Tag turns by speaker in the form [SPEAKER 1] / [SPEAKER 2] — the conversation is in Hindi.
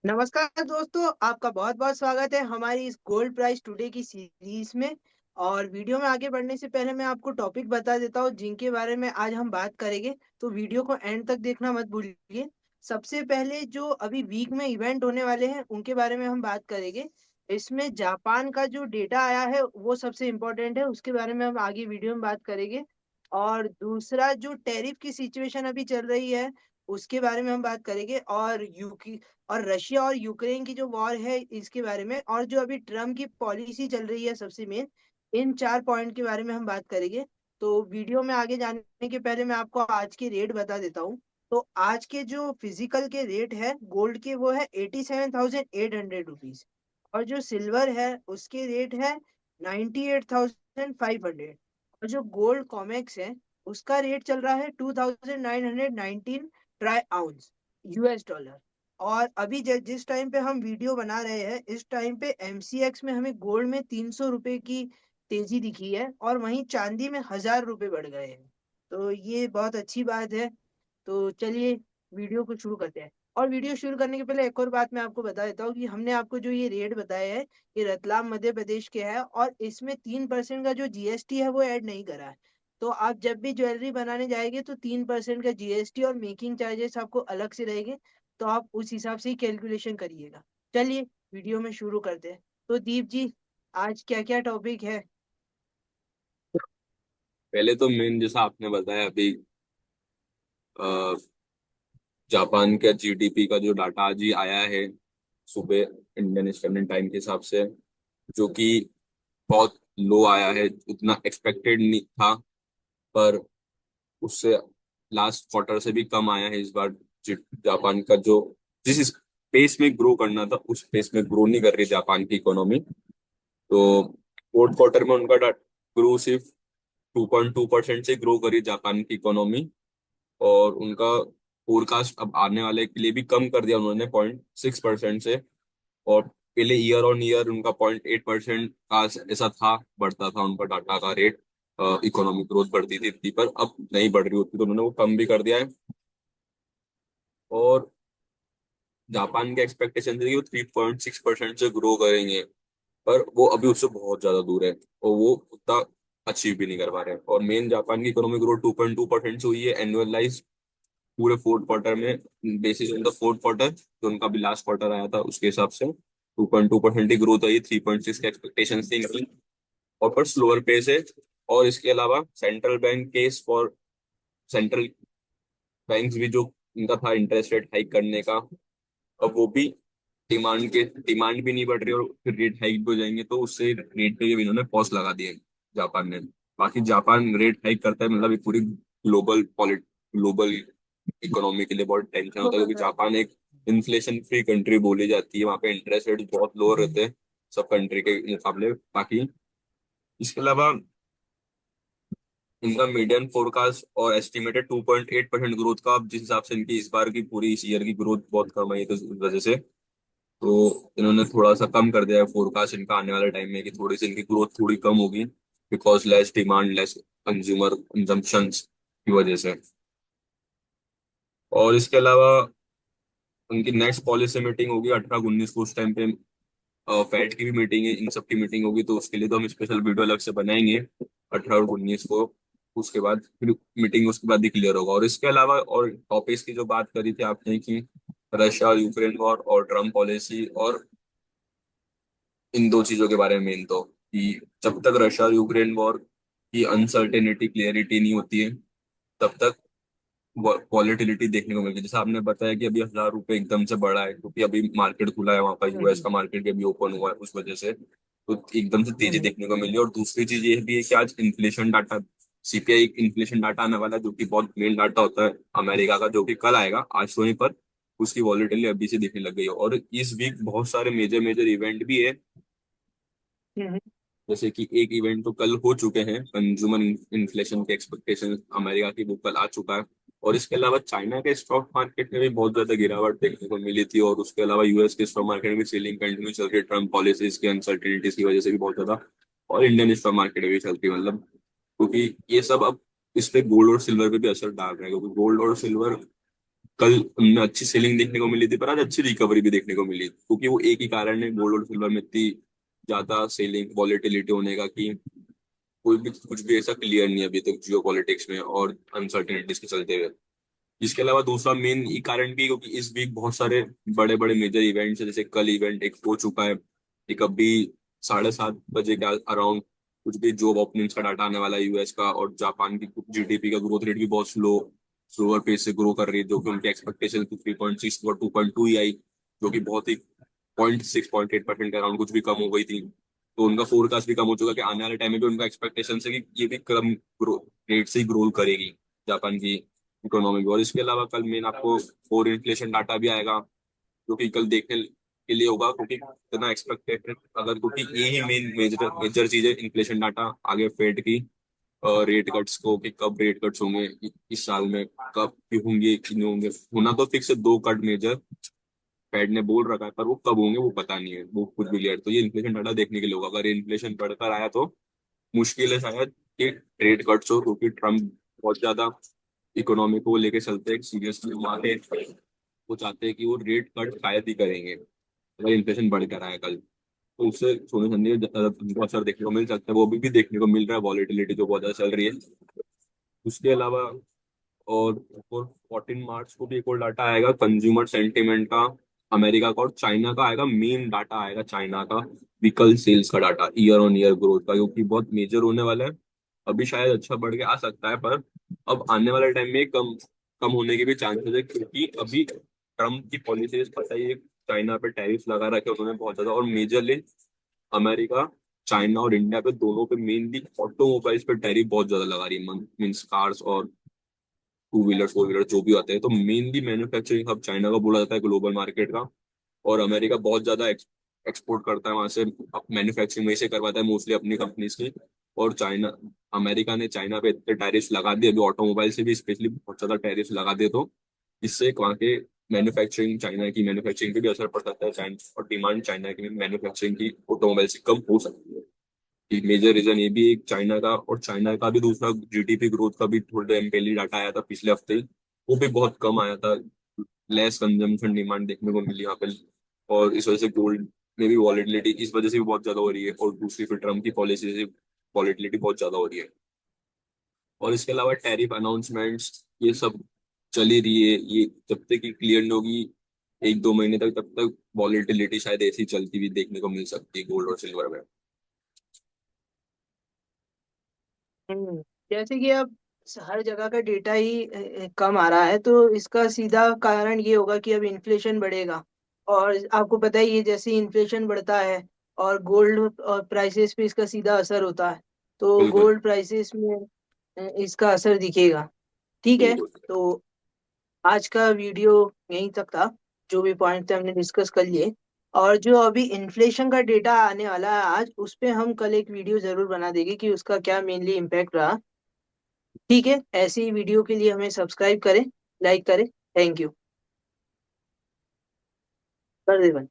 [SPEAKER 1] नमस्कार दोस्तों, आपका बहुत-बहुत स्वागत है हमारी इस गोल्ड प्राइस टुडे की सीरीज़ में। और वीडियो में आगे बढ़ने से पहले मैं आपको टॉपिक बता देता हूँ जिनके बारे में आज हम बात करेंगे, तो वीडियो को एंड तक देखना मत भूलिए। सबसे पहले जो अभी वीक में इवेंट होने वाले हैं, उनके बारे में हम बात करेंगे। इसमें जापान का जो डेटा आया है, वो सबसे इम्पोर्टेंट है, उसके बारे में हम आगे वीडियो में बात करेंगे। और दूसरा जो टैरिफ की सिचुएशन अभी चल रही है, उसके बारे में हम बात करेंगे। और रशिया और यूक्रेन की जो वॉर है इसके बारे में, और जो अभी ट्रम्प की पॉलिसी चल रही है सबसे मेन, इन 4 पॉइंट के बारे में हम बात करेंगे। तो वीडियो में आगे जाने के पहले मैं आपको आज के रेट बता देता हूँ। तो आज के जो फिजिकल के रेट है गोल्ड के, वो है 87,800 रुपीज। और जो सिल्वर है उसके रेट है 98,500। और जो गोल्ड कॉमेक्स है उसका रेट चल रहा है 2,919 ट्राई आउंस US डॉलर। और अभी जिस टाइम पे हम वीडियो बना रहे हैं, इस टाइम पे MCX में हमें गोल्ड में 300 रुपए की तेजी दिखी है, और वहीं चांदी में 1,000 रुपए बढ़ गए हैं। तो ये बहुत अच्छी बात है। तो चलिए वीडियो को शुरू करते हैं। और वीडियो शुरू करने के पहले एक और बात मैं आपको बता देता हूँ कि हमने आपको जो ये रेट बताए हैं, ये रतलाम मध्य प्रदेश के है, और इसमें 3% का जो GST है वो ऐड नहीं करा है। तो आप जब भी ज्वेलरी बनाने जाएंगे तो 3% का GST और मेकिंग चार्जेस आपको अलग से रहेंगे। तो आप उस हिसाब से ही कैलकुलेशन करिएगा। चलिए वीडियो में शुरू करते हैं। तो दीप जी, आज क्या क्या टॉपिक है?
[SPEAKER 2] पहले तो मेन जैसा आपने बताया अभी अ, जापान का जीडीपी का जो डाटा आज ही आया है सुबह इंडियन स्टैंडर्ड टाइम के हिसाब से, जो कि बहुत लो आया है, उतना एक्सपेक्टेड नहीं था। पर उससे लास्ट क्वार्टर से भी कम आया है इस बार। जापान का जो जिस पेस में ग्रो करना था उस पेस में ग्रो नहीं कर रही जापान की इकोनॉमी। तो फोर्थ क्वार्टर में उनका ग्रो सिर्फ 2.2% से ग्रो करी जापान की इकोनॉमी। और उनका फोरकास्ट अब आने वाले के लिए भी कम कर दिया उन्होंने 0.6% से। और पहले ईयर ऑन ईयर उनका 0.8% का ऐसा था, बढ़ता था उनका डाटा का रेट। इकोनॉमिक ग्रोथ बढ़ती थी इतनी, पर अब नहीं बढ़ रही होती, तो उन्होंने वो कम भी कर दिया है। और जापान के एक्सपेक्टेशन थी कि वो 3.6% से ग्रो करेंगे, पर वो अभी उससे बहुत ज्यादा दूर है और वो उतना अचीव भी नहीं कर पा रहे हैं। और मेन जापान की इकोनॉमिक ग्रोथ 2.2% से हुई है एनुअलाइज पूरे फोर्थ क्वार्टर में। Basis on the fourth quarter जो उनका भी लास्ट क्वार्टर आया था उसके हिसाब से 2.2% की ग्रोथ आई, 3.6 के एक्सपेक्टेशन थी इनकी। और पर स्लोअर पेस है। और इसके अलावा central bank case for central banks भी जो इनका था इंटरेस्ट रेट हाइक करने का, अब वो भी डिमांड भी नहीं बढ़ रही और फिर रेट हाइक भी हो जाएंगे, तो उससे रेट पे भी इन्होंने पॉज लगा दिए जापान ने। बाकी जापान रेट हाइक करता है मतलब एक पूरी ग्लोबल इकोनॉमी के लिए बहुत टेंशन होता है, क्योंकि जापान एक इन्फ्लेशन फ्री कंट्री बोली जाती है। वहाँ पे इंटरेस्ट रेट बहुत लो रहते हैं सब कंट्री के मुकाबले। बाकी इसके अलावा इनका मीडियन फोरकास्ट और एस्टिमेटेड 2.8% ग्रोथ का, अब जिस हिसाब से इनकी इस बार की पूरी इस ईयर की ग्रोथ बहुत कम आई है, तो उस वजह से तो इन्होंने थोड़ा सा कम कर दिया है फोरकास्ट इनका आने वाले टाइम में, कि थोड़ी सी इनकी ग्रोथ थोड़ी कम होगी, because less demand, less consumer consumptions की वजह से। और इसके अलावा उनकी नेक्स्ट पॉलिसी मीटिंग होगी 18-19 को, उस टाइम पे फैट की भी मीटिंग है, इन सब की मीटिंग होगी, तो उसके लिए तो हम स्पेशल वीडियो अलग से बनाएंगे 18 और 19 को। उसके बाद फिर मीटिंग उसके बाद ही क्लियर होगा। और इसके अलावा और टॉपिक्स की जो बात करी थी आपने कि रशिया और यूक्रेन वॉर और ट्रम्प पॉलिसी, और इन दो चीजों के बारे में मेन तो, कि जब तक रशिया और यूक्रेन वॉर की अनसर्टेनिटी क्लियरिटी नहीं होती है तब तक वॉलेटिलिटी देखने को मिलती है। जैसे आपने बताया कि अभी 1,000 रुपए एकदम से बढ़ा है क्योंकि अभी मार्केट खुला है, वहां पर यूएस का
[SPEAKER 1] हम्म।
[SPEAKER 2] मार्केट भी अभी ओपन हुआ है, उस वजह से तो एकदम से तेजी
[SPEAKER 1] हम्म।
[SPEAKER 2] देखने को मिली। और दूसरी चीज ये भी है कि आज inflation data, CPI inflation data आने वाला है, जो कि बहुत मेन डाटा होता है अमेरिका का, जो कि कल आएगा, आज तो नहीं, पर उसकी वॉलेटिलिटी अभी से दिखने लग गई है। और इस वीक बहुत सारे मेजर मेजर इवेंट भी है।
[SPEAKER 1] हम्म।
[SPEAKER 2] जैसे कि एक इवेंट तो कल हो चुके हैं, कंज्यूमर इन्फ्लेशन के एक्सपेक्टेशन अमेरिका की, वो कल आ चुका है। और इसके अलावा चाइना के स्टॉक मार्केट में भी बहुत ज्यादा गिरावट देखने को मिली थी। और उसके अलावा यूएस के स्टॉक मार्केट में भी सेलिंग कंटिन्यू चल रही है ट्रम्प पॉलिसीज की अनसर्टेनिटीज की वजह से भी बहुत ज्यादा। और इंडियन स्टॉक मार्केट में भी चलती है, मतलब क्योंकि ये सब अब इस पे गोल्ड और सिल्वर पे भी असर डाल रहा है, क्योंकि गोल्ड और सिल्वर कल उनमें अच्छी सेलिंग देखने को मिली थी, पर आज अच्छी रिकवरी भी देखने को मिली, क्योंकि वो एक ही कारण है गोल्ड और सिल्वर में इतनी ज्यादा सेलिंग वॉलेटिलिटी होने का, कि कोई भी कुछ भी ऐसा क्लियर नहीं है अभी तक जियो पॉलिटिक्स में और अनसर्टेनिटीज के चलते हुए। इसके अलावा दूसरा मेन कारण भी, क्योंकि इस वीक बहुत सारे बड़े बड़े मेजर इवेंट्स है, जैसे कल इवेंट एक हो चुका है, एक अभी 7:30 बजे के अराउंड कुछ भी जॉब ओपनिंग्स का डाटा आने वाला है यूएस का, और जापान की जीडीपी का ग्रोथ रेट भी बहुत स्लोअर पेस से ग्रो कर रही है, जो कि उनके एक्सपेक्टेशन 3.6 और 2.2 ही आई, जो कि बहुत ही 0.6 0.8% के अराउंड कुछ भी कम हो गई थी। तो उनका फोरकास्ट भी कम हो चुका है कि आने वाले टाइम में भी उनका एक्सपेक्टेशन है कि ये भी कम रेट से ही ग्रो करेगी जापान की इकोनॉमी भी। और इसके अलावा कल मेन आपको कोर इन्फ्लेशन डाटा भी आएगा, जो कि कल देखने के लिए होगा, क्योंकि इतना एक्सपेक्टेड अगर, क्योंकि ये ही मेन मेजर मेजर चीज है इन्फ्लेशन डाटा आगे फेड की रेट कट्स को, कि कब रेट कट्स होंगे इस साल में, कब भी होंगे कि नहीं होंगे। होना तो फिक्स है, 2 कट मेजर फेड ने बोल रखा है, पर वो कब होंगे वो पता नहीं है, वो कुछ भी क्लियर। तो ये इन्फ्लेशन डाटा देखने के लिए होगा, अगर इन्फ्लेशन बढ़कर आया तो मुश्किल है शायद कि रेट कट्स हो, क्योंकि ट्रम्प बहुत ज्यादा इकोनॉमी को लेके चलते हैं सीरियसली, वहां पे वो चाहते हैं कि वो रेट कट शायद ही करेंगे अगर इन्फ्लेशन बढ़ कर आया कल। तो उससे सोने चांदी का हमको असर देखने को मिल सकता है, वो भी देखने को मिल रहा है, वॉलेटिलिटी जो बहुत ज्यादा चल रही है। उसके अलावा और 14 मार्च को भी एक और डाटा आएगा कंज्यूमर सेंटिमेंट का, अमेरिका का और चाइना का आएगा, मेन डाटा आएगा चाइना का, व्हीकल सेल्स का data, year on year growth का, जो कि बहुत मेजर होने वाला है। अभी शायद अच्छा बढ़ के आ सकता है, पर अब आने वाले टाइम में कम कम होने के भी चांसेस है, क्योंकि अभी ट्रम्प की पॉलिसीज पता ही है, चाइना पे टैरिफ लगा रखे उन्होंने बहुत ज्यादा, और मेजरली अमेरिका चाइना और इंडिया पे दोनों पे मेनली ऑटोमोबाइल्स पे टैरिफ बहुत ज्यादा लगा रही है, मीन्स कार्स और 2 व्हीलर 4 व्हीलर जो भी आते हैं। तो मेनली मैन्युफैक्चरिंग हब चाइना का बोला जाता है ग्लोबल मार्केट का, और अमेरिका बहुत ज्यादा एक्सपोर्ट करता है वहां से, मैन्युफैक्चरिंग वहीं से करवाता है मोस्टली अपनी कंपनीज की। और चाइना अमेरिका ने चाइना पे इतने टैरिफ्स लगा दिए अभी, ऑटोमोबाइल से भी स्पेशली बहुत ज्यादा टैरिफ्स लगा दिए, तो इससे वहाँ के मैन्युफैक्चरिंग चाइना की मैन्युफैक्चरिंग पे भी असर पड़ सकता है, चाइना और डिमांड चाइना की मैन्युफैक्चरिंग की ऑटोमोबाइल से कम हो सकती है। एक मेजर रीजन ये भी एक चाइना का, और चाइना का भी दूसरा जीडीपी ग्रोथ का भी थोड़े टाइम पहले डाटा आया था पिछले हफ्ते ही, वो भी बहुत कम आया था, लेस कंजम्पशन डिमांड देखने को मिली यहाँ पे। और इस वजह से गोल्ड में भी वॉलेटिलिटी इस वजह से भी बहुत ज्यादा हो रही है, और दूसरी फिर ट्रम्प की पॉलिसी से वॉलेटिलिटी बहुत ज्यादा हो रही है। और इसके अलावा टैरिफ अनाउंसमेंट्स ये सब चली रही है, ये जब तक कि क्लियर नहीं होगी 1-2 महीने तक, तब तक वॉलेटिलिटी शायद ऐसी चलती हुई देखने को मिल सकती है गोल्ड और सिल्वर में।
[SPEAKER 1] हम्म, जैसे कि अब हर जगह का डेटा ही कम आ रहा है, तो इसका सीधा कारण ये होगा कि अब इन्फ्लेशन बढ़ेगा। और आपको पता ही है, जैसे इन्फ्लेशन बढ़ता है और गोल्ड और प्राइसेस पे इसका सीधा असर होता है, तो
[SPEAKER 2] बिल्कुल
[SPEAKER 1] गोल्ड प्राइसेस में इसका असर दिखेगा। ठीक है।
[SPEAKER 2] बिल्कुल।
[SPEAKER 1] तो आज का वीडियो यहीं तक था, जो भी पॉइंट थे हमने डिस्कस कर लिए। और जो अभी इन्फ्लेशन का डेटा आने वाला है आज, उस पे हम कल एक वीडियो जरूर बना देंगे कि उसका क्या मेनली इम्पैक्ट रहा। ठीक है, ऐसी ही वीडियो के लिए हमें सब्सक्राइब करें, लाइक करें। Thank you. कर दे भाई।